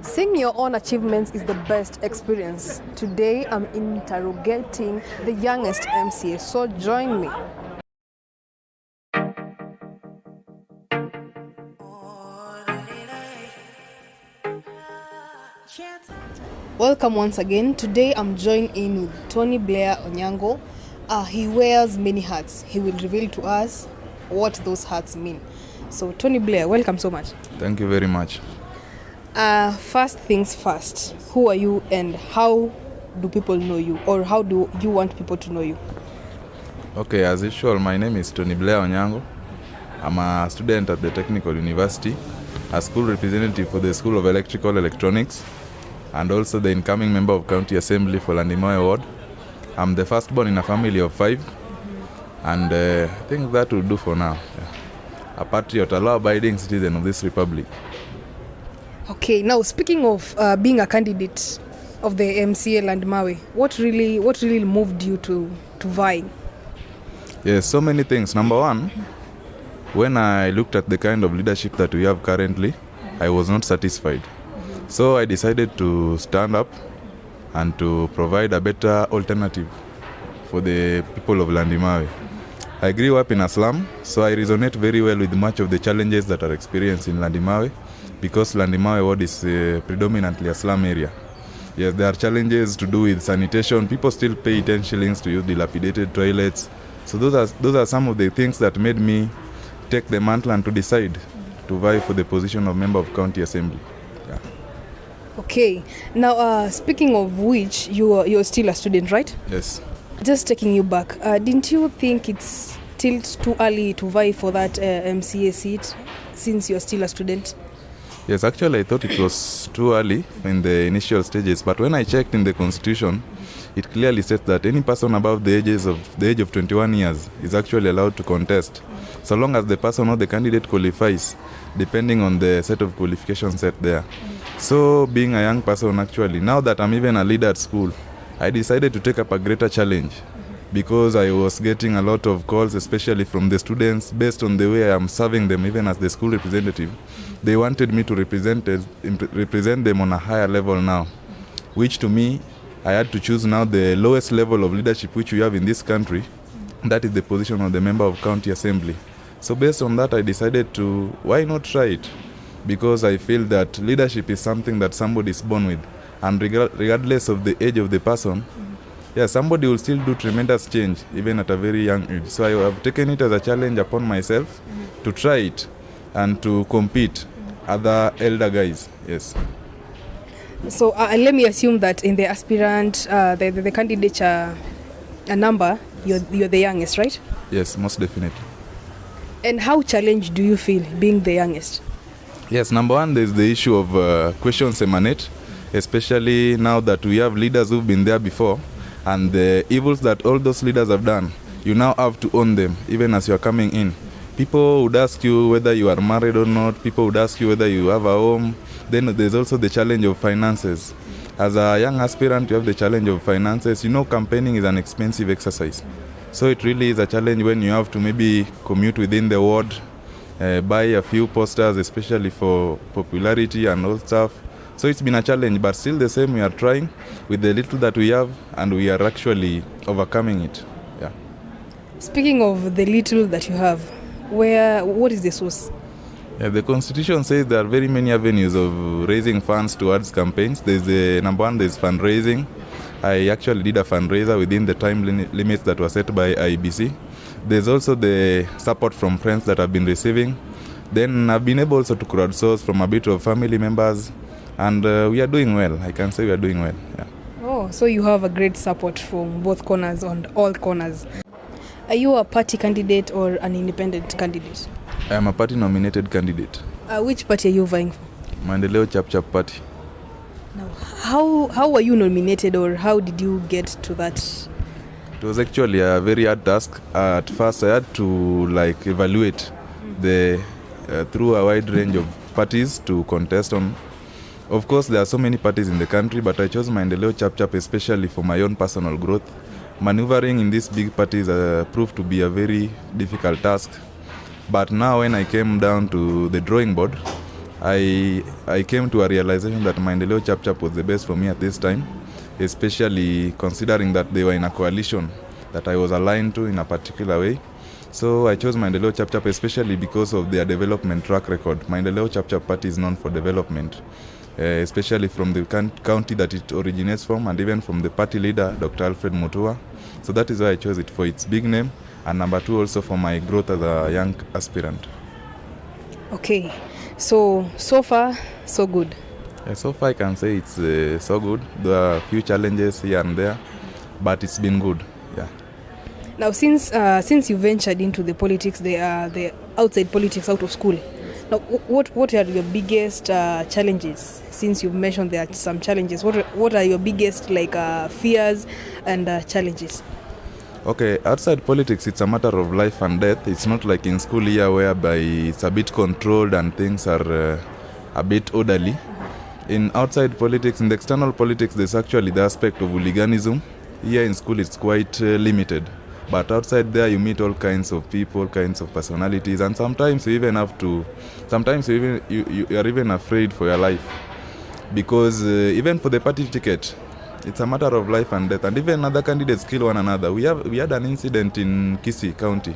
Seeing your own achievements is the best experience. Today, I'm interrogating the youngest MCA, so join me. Welcome once again. Today, I'm joined in with Tony Blair Onyango. He wears many hats. He will reveal to us what those hats mean. So, Tony Blair, welcome so much. Thank you very much. First things first, who are you and how do people know you, or how do you want people to know you? Okay, as usual, my name is Tony Blair Onyango. I'm a student at the Technical University, a school representative for the School of Electrical Electronics, and also the incoming member of County Assembly for Landimoy Ward. I'm the firstborn in a family of 5, and I think that will do for now. Yeah. A patriot, a law-abiding citizen of this republic. Okay, now speaking of being a candidate of the MCA Landimoy, what really moved you to vying? Yes, so many things. Number one, when I looked at the kind of leadership that we have currently, I was not satisfied. So I decided to stand up and to provide a better alternative for the people of Landimoy. I grew up in a slum, so I resonate very well with much of the challenges that are experienced in Landimoy, because Landimoy Ward is predominantly a slum area. Yes, there are challenges to do with sanitation. People still pay 10 shillings to use dilapidated toilets. So those are some of the things that made me take the mantle and to decide to vie for the position of member of County Assembly. Yeah. Okay, now speaking of which, you're still a student, right? Yes. Just taking you back, didn't you think it's still too early to vie for that MCA seat since you're still a student? Yes, actually I thought it was too early in the initial stages, but when I checked in the constitution, it clearly states that any person above the age of 21 years is actually allowed to contest, so long as the person or the candidate qualifies, depending on the set of qualifications set there. So being a young person, actually, now that I'm even a leader at school, I decided to take up a greater challenge, because I was getting a lot of calls, especially from the students, based on the way I am serving them, even as the school representative. They wanted me to represent them on a higher level now, which to me, I had to choose now the lowest level of leadership which we have in this country. That is the position of the member of County Assembly. So based on that, I decided to, why not try it? Because I feel that leadership is something that somebody is born with. And regardless of the age of the person, somebody will still do tremendous change, even at a very young age. So I have taken it as a challenge upon myself to try it and to compete other elder guys. Yes. So let me assume that in the aspirant, the candidature number, you're the youngest, right? Yes, most definitely. And how challenged do you feel being the youngest? Yes, number one, there's the issue of questions emanate, especially now that we have leaders who've been there before, and the evils that all those leaders have done, you now have to own them, even as you're coming in. People would ask you whether you are married or not. People would ask you whether you have a home. Then there's also the challenge of finances. As a young aspirant, you have the challenge of finances. You know, campaigning is an expensive exercise. So it really is a challenge when you have to maybe commute within the ward, buy a few posters, especially for popularity and all stuff. So it's been a challenge, but still the same, we are trying with the little that we have, and we are actually overcoming it. Yeah. Speaking of the little that you have, what is the source? Yeah, the constitution says there are very many avenues of raising funds towards campaigns. There's number one, there's fundraising. I actually did a fundraiser within the time limits that were set by IBC. There's also the support from friends that I've been receiving. Then I've been able also to crowdsource from a bit of family members, and we are doing well. I can say we are doing well. Yeah. Oh, so you have a great support from both corners, on all corners. Are you a party candidate or an independent candidate? I am a party-nominated candidate. Which party are you vying for? Mandeleo Chap Party. Now, how were you nominated, or how did you get to that? It was actually a very hard task. At first, I had to evaluate through a wide range of parties to contest on. Of course, there are so many parties in the country, but I chose Mandeleo Chap especially for my own personal growth. Maneuvering in these big parties proved to be a very difficult task. But now when I came down to the drawing board, I came to a realization that Maendeleo Chap was the best for me at this time, especially considering that they were in a coalition that I was aligned to in a particular way. So I chose Maendeleo Chap especially because of their development track record. Maendeleo Chap Party is known for development, especially from the county that it originates from, and even from the party leader, Dr. Alfred Mutua. So that is why I chose it, for its big name, and number two also for my growth as a young aspirant. Okay, so far so good. So far I can say it's so good. There are a few challenges here and there, but it's been good. Yeah. Now, since you ventured into the politics, the outside politics out of school, now what are your biggest challenges? Since you've mentioned there are some challenges, what are your biggest fears and challenges? Okay, outside politics, it's a matter of life and death. It's not like in school here whereby it's a bit controlled and things are a bit orderly. In outside politics, in the external politics, there's actually the aspect of hooliganism. Here in school, it's quite limited. But outside there, you meet all kinds of people, all kinds of personalities, and sometimes you even have to, sometimes you are even afraid for your life. Because even for the party ticket, it's a matter of life and death. And even other candidates kill one another. We had an incident in Kisii County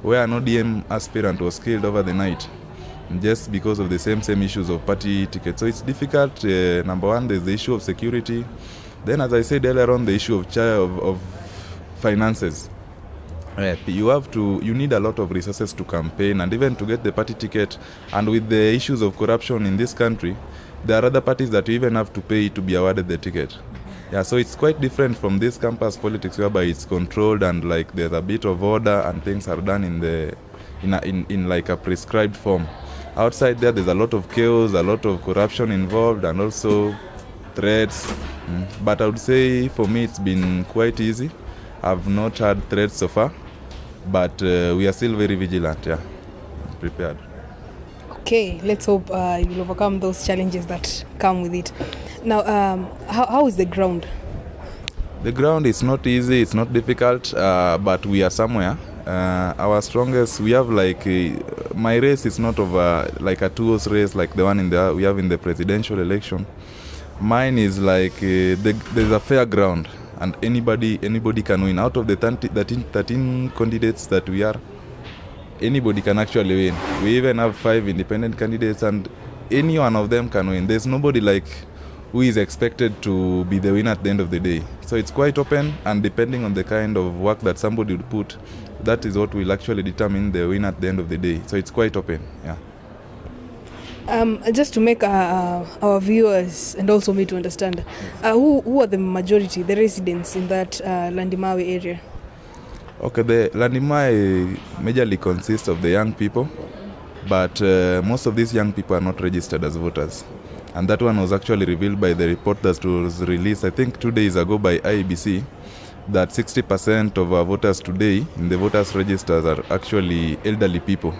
where an ODM aspirant was killed over the night just because of the same issues of party tickets. So it's difficult. Number one, there's the issue of security. Then, as I said earlier on, the issue of finances. You need a lot of resources to campaign and even to get the party ticket. And with the issues of corruption in this country, there are other parties that you even have to pay to be awarded the ticket. Yeah, so it's quite different from this campus politics whereby it's controlled and like there's a bit of order and things are done in like a prescribed form. Outside there, there's a lot of chaos, a lot of corruption involved, and also threats. But I would say for me it's been quite easy. I've not had threats so far, but we are still very vigilant, prepared. Okay, let's hope you'll overcome those challenges that come with it. Now, how is the ground? The ground is not easy, it's not difficult, but we are somewhere. Our strongest, we have my race is not like a two-horse race like the one we have in the presidential election. Mine is there's a fair ground, and anybody can win. Out of the 13 candidates that we are, anybody can actually win. We even have 5 independent candidates, and any one of them can win. There's nobody who is expected to be the winner at the end of the day. So it's quite open, and depending on the kind of work that somebody would put, that is what will actually determine the winner at the end of the day. So it's quite open, Just to make our viewers and also me to understand, who are the majority, the residents in that Landimawe area? Okay, the Landimawe majorly consists of the young people, but most of these young people are not registered as voters. And that one was actually revealed by the report that was released, I think 2 days ago by IEBC, that 60% of our voters today in the voters registers are actually elderly people.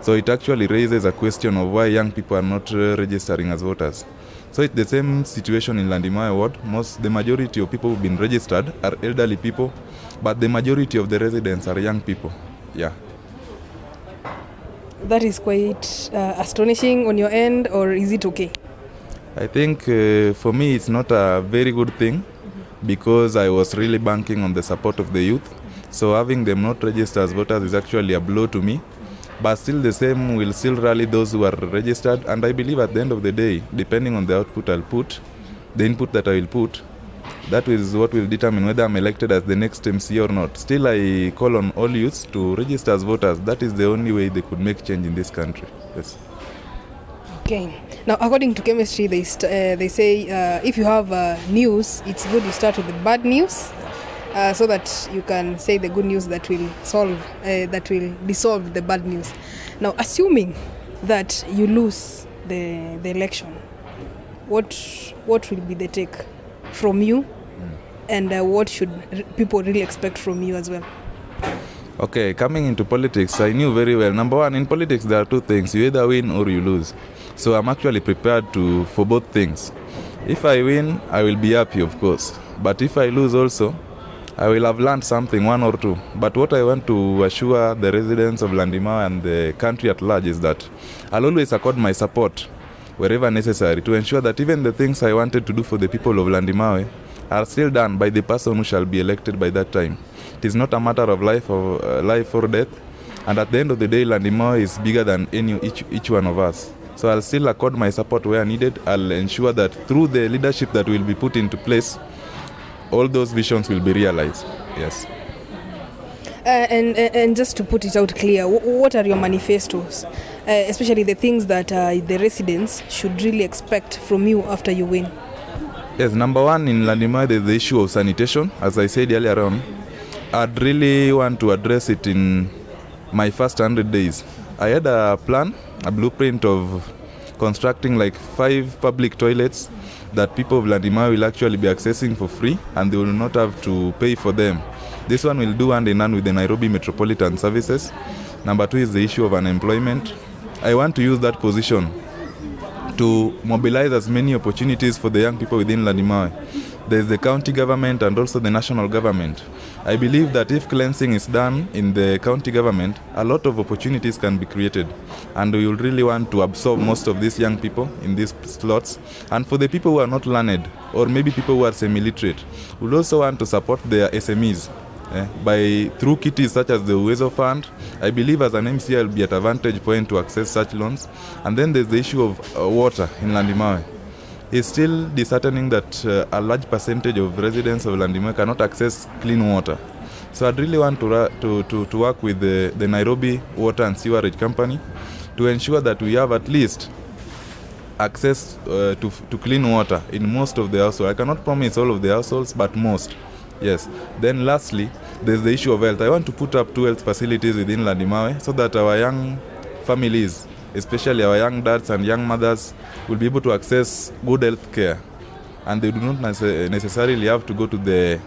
So it actually raises a question of why young people are not registering as voters. So it's the same situation in Landimawe ward. The majority of people who've been registered are elderly people, but the majority of the residents are young people. Yeah. That is quite astonishing on your end, or is it okay? I think for me it's not a very good thing, because I was really banking on the support of the youth. So having them not registered as voters is actually a blow to me. But still the same will still rally those who are registered, and I believe at the end of the day, depending on the output I'll put, the input that I will put, that is what will determine whether I'm elected as the next MCA or not. Still, I call on all youths to register as voters. That is the only way they could make change in this country. Yes. Okay. Now, according to chemistry, they say if you have news, it's good you start with the bad news, so that you can say the good news that will dissolve the bad news. Now, assuming that you lose the election, what will be the take from you, and what should people really expect from you as well? Okay, coming into politics, I knew very well. Number one, in politics there are 2 things: you either win or you lose. So I'm actually prepared for both things. If I win, I will be happy, of course. But if I lose also, I will have learned something, 1 or 2. But what I want to assure the residents of Landimawe and the country at large is that I'll always accord my support wherever necessary, to ensure that even the things I wanted to do for the people of Landimawe are still done by the person who shall be elected by that time. It is not a matter of life or death, and at the end of the day, Landimawe is bigger than each one of us. So I'll still accord my support where needed. I'll ensure that through the leadership that will be put into place, all those visions will be realized. Yes. And just to put it out clear, what are your manifestos, especially the things that the residents should really expect from you after you win? Yes, number one, in Landimawe, there's the issue of sanitation. As I said earlier on, I'd really want to address it in my first 100 days. I had a plan, a blueprint of constructing like 5 public toilets that people of Landimawe will actually be accessing for free, and they will not have to pay for them. This one will do hand in hand with the Nairobi Metropolitan Services. Number 2 is the issue of unemployment. I want to use that position to mobilize as many opportunities for the young people within Landimawe. There's the county government and also the national government. I believe that if cleansing is done in the county government, a lot of opportunities can be created. And we will really want to absorb most of these young people in these slots. And for the people who are not learned, or maybe people who are semi-literate, we'll also want to support their SMEs. Through kitties such as the Uwezo Fund. I believe as an MCA will be at a vantage point to access such loans. And then there's the issue of water in Landimawe. It's still disheartening that a large percentage of residents of Landimawe cannot access clean water. So I'd really want to work with the Nairobi Water and Sewerage Company to ensure that we have at least access to clean water in most of the households. I cannot promise all of the households, but most. Yes. Then lastly, there's the issue of health. I want to put up 2 health facilities within Landimawe so that our young families, especially our young dads and young mothers, will be able to access good health care. And they do not necessarily have to go to the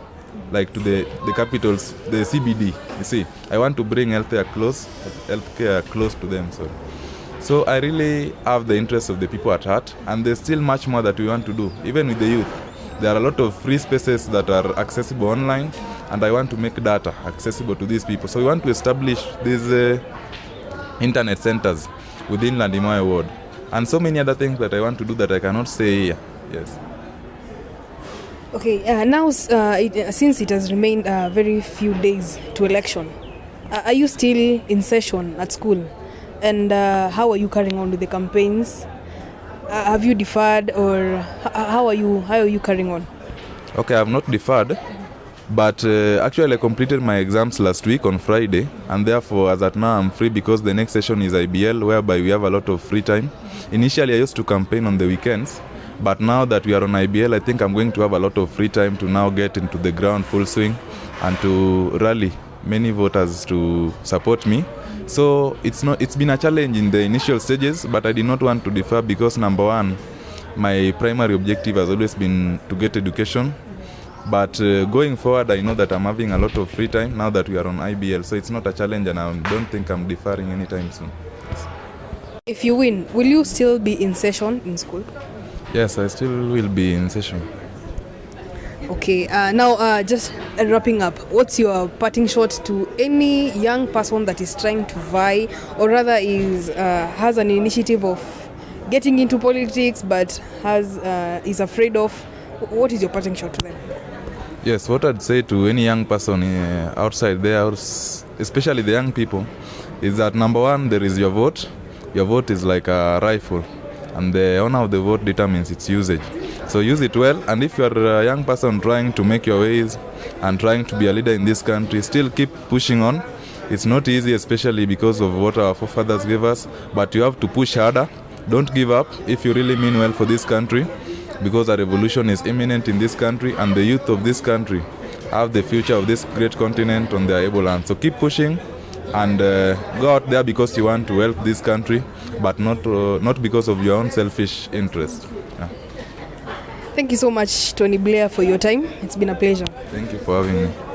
capitals, the CBD. You see, I want to bring healthcare close to them. So I really have the interests of the people at heart, and there's still much more that we want to do, even with the youth. There are a lot of free spaces that are accessible online, and I want to make data accessible to these people. So we want to establish these internet centers within Landimawe ward, and so many other things that I want to do that I cannot say here. Yes. Okay, now since it has remained very few days to election, are you still in session at school? And how are you carrying on with the campaigns? Have you deferred, or how are you carrying on? Okay, I have not deferred, but actually I completed my exams last week on Friday, and therefore as at now I'm free because the next session is IBL, whereby we have a lot of free time. Initially I used to campaign on the weekends, but now that we are on IBL, I think I'm going to have a lot of free time to now get into the ground full swing and to rally many voters to support me. So it's been a challenge in the initial stages, but I did not want to defer because number one, my primary objective has always been to get education. But going forward, I know that I'm having a lot of free time now that we are on IBL, so it's not a challenge, and I don't think I'm deferring anytime soon. If you win, will you still be in session in school? Yes, I still will be in session. Okay, now just wrapping up, what's your parting shot to any young person that is trying to vie, or rather has an initiative of getting into politics but is afraid of? What is your parting shot to them? Yes, what I'd say to any young person outside there, especially the young people, is that number one, there is your vote. Your vote is like a rifle, and the owner of the vote determines its usage. So use it well, and if you're a young person trying to make your ways and trying to be a leader in this country, still keep pushing on. It's not easy, especially because of what our forefathers gave us, but you have to push harder. Don't give up if you really mean well for this country, because a revolution is imminent in this country, and the youth of this country have the future of this great continent on their able hands. So keep pushing and go out there because you want to help this country, but not because of your own selfish interest. Yeah. Thank you so much, Tony Blair, for your time. It's been a pleasure. Thank you for having me.